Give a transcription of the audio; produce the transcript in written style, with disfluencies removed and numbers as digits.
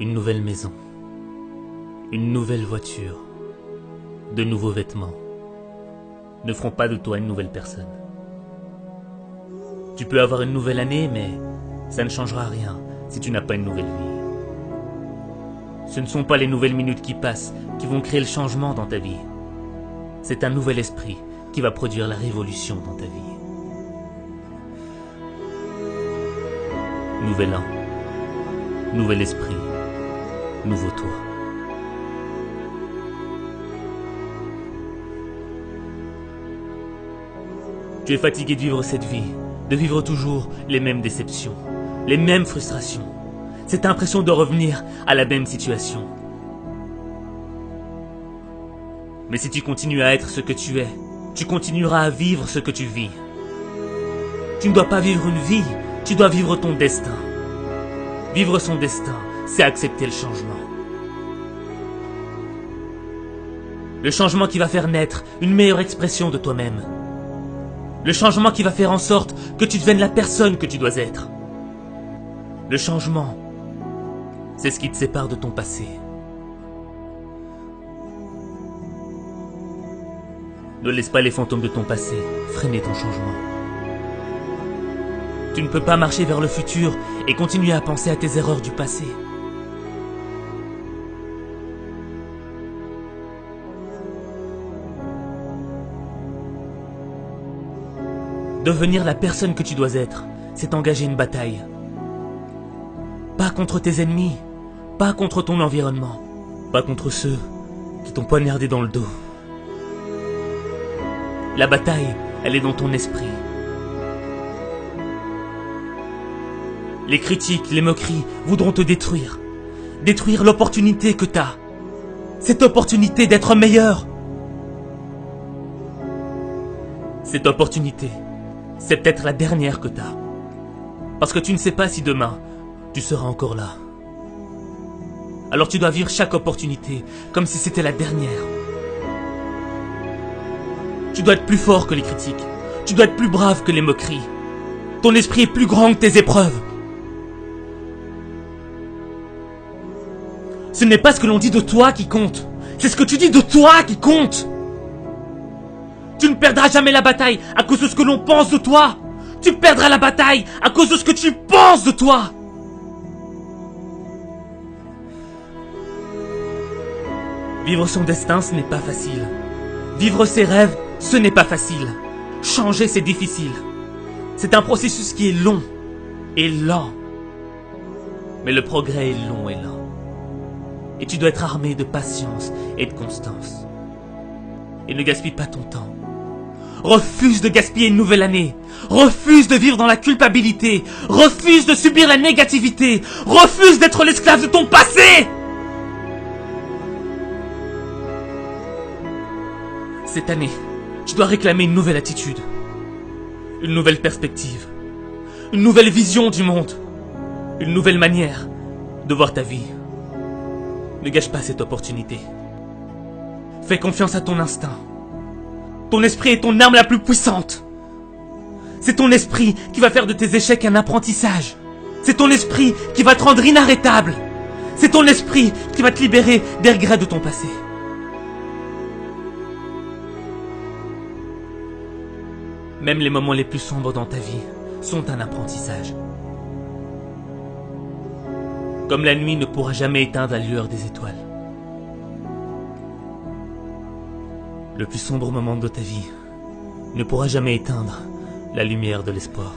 Une nouvelle maison, une nouvelle voiture, de nouveaux vêtements ne feront pas de toi une nouvelle personne. Tu peux avoir une nouvelle année, mais ça ne changera rien si tu n'as pas une nouvelle vie. Ce ne sont pas les nouvelles minutes qui passent qui vont créer le changement dans ta vie. C'est un nouvel esprit qui va produire la révolution dans ta vie. Nouvel an, nouvel esprit, nouveau toi. Tu es fatigué de vivre cette vie, de vivre toujours les mêmes déceptions, les mêmes frustrations, cette impression de revenir à la même situation. Mais si tu continues à être ce que tu es, tu continueras à vivre ce que tu vis. Tu ne dois pas vivre une vie, tu dois vivre ton destin. Vivre son destin, c'est accepter le changement. Le changement qui va faire naître une meilleure expression de toi-même. Le changement qui va faire en sorte que tu deviennes la personne que tu dois être. Le changement, c'est ce qui te sépare de ton passé. Ne laisse pas les fantômes de ton passé freiner ton changement. Tu ne peux pas marcher vers le futur et continuer à penser à tes erreurs du passé. Devenir la personne que tu dois être, c'est engager une bataille. Pas contre tes ennemis, pas contre ton environnement, pas contre ceux qui t'ont poignardé dans le dos. La bataille, elle est dans ton esprit. Les critiques, les moqueries voudront te détruire. Détruire l'opportunité que t'as. Cette opportunité d'être meilleur. Cette opportunité, c'est peut-être la dernière que t'as. Parce que tu ne sais pas si demain, tu seras encore là. Alors tu dois vivre chaque opportunité comme si c'était la dernière. Tu dois être plus fort que les critiques. Tu dois être plus brave que les moqueries. Ton esprit est plus grand que tes épreuves. Ce n'est pas ce que l'on dit de toi qui compte. C'est ce que tu dis de toi qui compte. Tu ne perdras jamais la bataille à cause de ce que l'on pense de toi. Tu perdras la bataille à cause de ce que tu penses de toi. Vivre son destin, ce n'est pas facile. Vivre ses rêves, ce n'est pas facile. Changer, c'est difficile. C'est un processus qui est long et lent. Mais le progrès est long et lent. Et tu dois être armé de patience et de constance. Et ne gaspille pas ton temps. Refuse de gaspiller une nouvelle année. Refuse de vivre dans la culpabilité. Refuse de subir la négativité. Refuse d'être l'esclave de ton passé. Cette année, tu dois réclamer une nouvelle attitude. Une nouvelle perspective. Une nouvelle vision du monde. Une nouvelle manière de voir ta vie. Ne gâche pas cette opportunité. Fais confiance à ton instinct. Ton esprit est ton arme la plus puissante. C'est ton esprit qui va faire de tes échecs un apprentissage. C'est ton esprit qui va te rendre inarrêtable. C'est ton esprit qui va te libérer des regrets de ton passé. Même les moments les plus sombres dans ta vie sont un apprentissage. Comme la nuit ne pourra jamais éteindre la lueur des étoiles. Le plus sombre moment de ta vie ne pourra jamais éteindre la lumière de l'espoir.